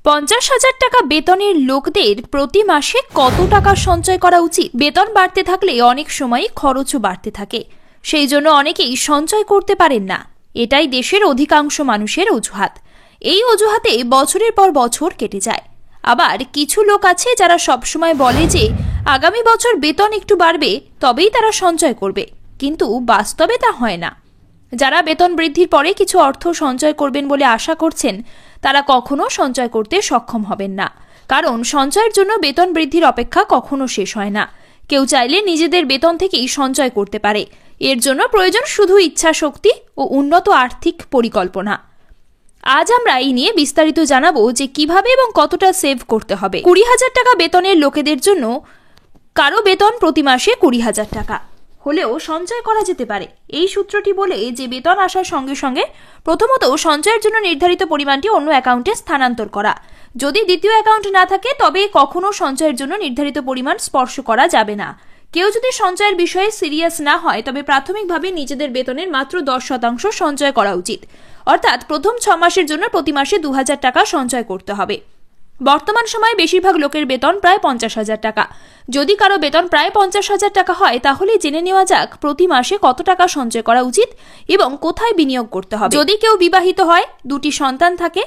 50,000 টাকা বেতনের লোকদের প্রতি মাসে কত টাকা সঞ্চয় করা উচিত? বেতন বাড়তে থাকলে অনেক সময় খরচও বাড়তে থাকে, সেই জন্য অনেকেই সঞ্চয় করতে পারেন না। এটাই দেশের অধিকাংশ মানুষের অজুহাত। এই অজুহাতে বছরের পর বছর কেটে যায়। আবার কিছু লোক আছে যারা সবসময় বলে যে আগামী বছর বেতন একটু বাড়বে, তবেই তারা সঞ্চয় করবে, কিন্তু বাস্তবে তা হয় না। যারা বেতন বৃদ্ধির পরে কিছু অর্থ সঞ্চয় করবেন বলে আশা করছেন, তারা কখনো সঞ্চয় করতে সক্ষম হবেন না, কারণ সঞ্চয়ের জন্য বেতন বৃদ্ধির অপেক্ষা কখনো শেষ হয় না। কেউ চাইলে নিজেদের বেতন থেকেই সঞ্চয় করতে পারে। এর জন্য প্রয়োজন শুধু ইচ্ছা শক্তি ও উন্নত আর্থিক পরিকল্পনা। আজ আমরা এই নিয়ে বিস্তারিত জানাবো যে কিভাবে এবং কতটা সেভ করতে হবে। 20,000 টাকা বেতনের লোকেদের জন্য কারো বেতন প্রতি মাসে 20,000 টাকা হলেও সঞ্চয় করা যেতে পারে। এই সূত্রটি বলে যে বেতন আসার সঙ্গে সঙ্গে প্রথমত সঞ্চয়ের জন্য নির্ধারিত পরিমাণটি অন্য অ্যাকাউন্টে স্থানান্তর করা। যদি দ্বিতীয় অ্যাকাউন্ট না থাকে তবে কখনো সঞ্চয়ের জন্য নির্ধারিত পরিমাণ স্পর্শ করা যাবে না। কেউ যদি সঞ্চয়ের বিষয়ে সিরিয়াস না হয় তবে প্রাথমিকভাবে নিজেদের বেতনের মাত্র 10% সঞ্চয় করা উচিত। অর্থাৎ প্রথম 6 মাসের জন্য প্রতি মাসে 2,000 টাকা সঞ্চয় করতে হবে। বর্তমান সময়ে বেশিরভাগ লোকের বেতন প্রায় 50,000 টাকা। যদি কারো বেতন প্রায় 50,000 টাকা হয় তাহলে জেনে নেওয়া যাক প্রতি মাসে কত টাকা সঞ্চয় করা উচিত এবং কোথায় বিনিয়োগ করতে হবে। যদি কেউ বিবাহিত হয়, 2টি সন্তান থাকে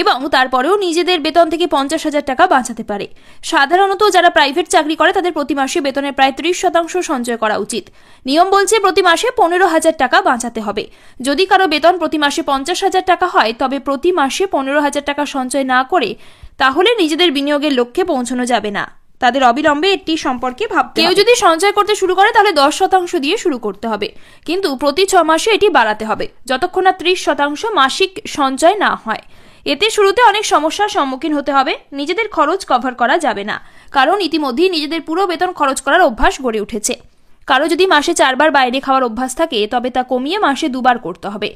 এবং তারপরেও নিজেদের বেতন থেকে 50,000 টাকা বাঁচাতে পারে। সাধারণত যারা প্রাইভেট চাকরি করে তাদের প্রতি মাসে বেতনের প্রায় 30% সঞ্চয় করা উচিত। নিয়ম বলছে প্রতি মাসে 15,000 টাকা বাঁচাতে হবে। যদি কারো বেতন প্রতি মাসে 50,000 টাকা হয় তবে প্রতি মাসে 15,000 টাকা সঞ্চয় না করে তাহলে নিজেদের বিনিয়োগের লক্ষ্যে পৌঁছানো যাবে না। তাদের অবিলম্বে এটি সম্পর্কে ভাবতে হবে। কেউ যদি সঞ্চয় করতে শুরু করে তাহলে 10% দিয়ে শুরু করতে হবে, কিন্তু প্রতি 6 মাসে এটি বাড়াতে হবে যতক্ষণ না 30% মাসিক সঞ্চয় না হয়। এতে শুরুতে অনেক সমস্যার সম্মুখীন হতে হবে। নিজেদের খরচ কভার করা যাবে না, কারণ ইতিমধ্যেই নিজেদের পুরো বেতন খরচ করার অভ্যাস গড়ে উঠেছে। কারো যদি মাসে 4 বার বাইরে খাওয়ার অভ্যাস থাকে তবে তা কমিয়ে মাসে 2 বার করতে হবে।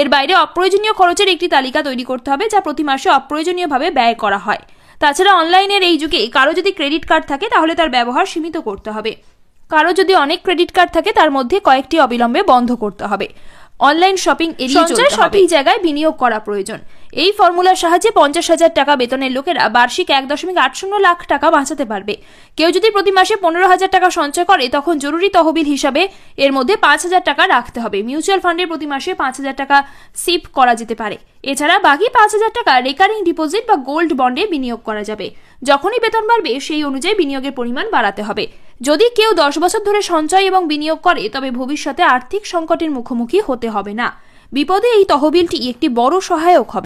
এর বাইরে অপ্রয়োজনীয় খরচের একটি তালিকা তৈরি করতে হবে যা প্রতি মাসে অপ্রয়োজনীয়ভাবে ব্যয় করা হয়। তাছাড়া অনলাইনের এই যুগে কারো যদি ক্রেডিট কার্ড থাকে তাহলে তার ব্যবহার সীমিত করতে হবে। কারো যদি অনেক ক্রেডিট কার্ড থাকে তার মধ্যে কয়েকটি অবিলম্বে বন্ধ করতে হবে। অনলাইন শপিং এড়িয়ে চলতে হবে। সঠিক জায়গায় বিনিয়োগ করা প্রয়োজন। এই ফর্মুলার সাহায্যে 50,000 টাকা বেতনের লোকেরা বার্ষিক 1.80 লাখ টাকা বাঁচাতে পারবে। কেউ যদি প্রতি মাসে 15,000 টাকা সঞ্চয় করে তখন জরুরি তহবিল হিসাবে এর মধ্যে 5,000 টাকা রাখতে হবে। মিউচুয়াল ফান্ডে প্রতি মাসে 5,000 টাকা সিপ করা যেতে পারে। এছাড়া বাকি 5,000 টাকা রেকারিং ডিপোজিট বা গোল্ড বন্ডে বিনিয়োগ করা যাবে। যখনই বেতন বাড়বে সেই অনুযায়ী বিনিয়োগের পরিমাণ বাড়াতে হবে। যদি কেউ 10 বছর ধরে সঞ্চয় এবং বিনিয়োগ করে তবে ভবিষ্যতে আর্থিক সংকটের মুখোমুখি হতে হবে না। বিপদে এই তহবিলটি একটি বড় সহায়ক হবে।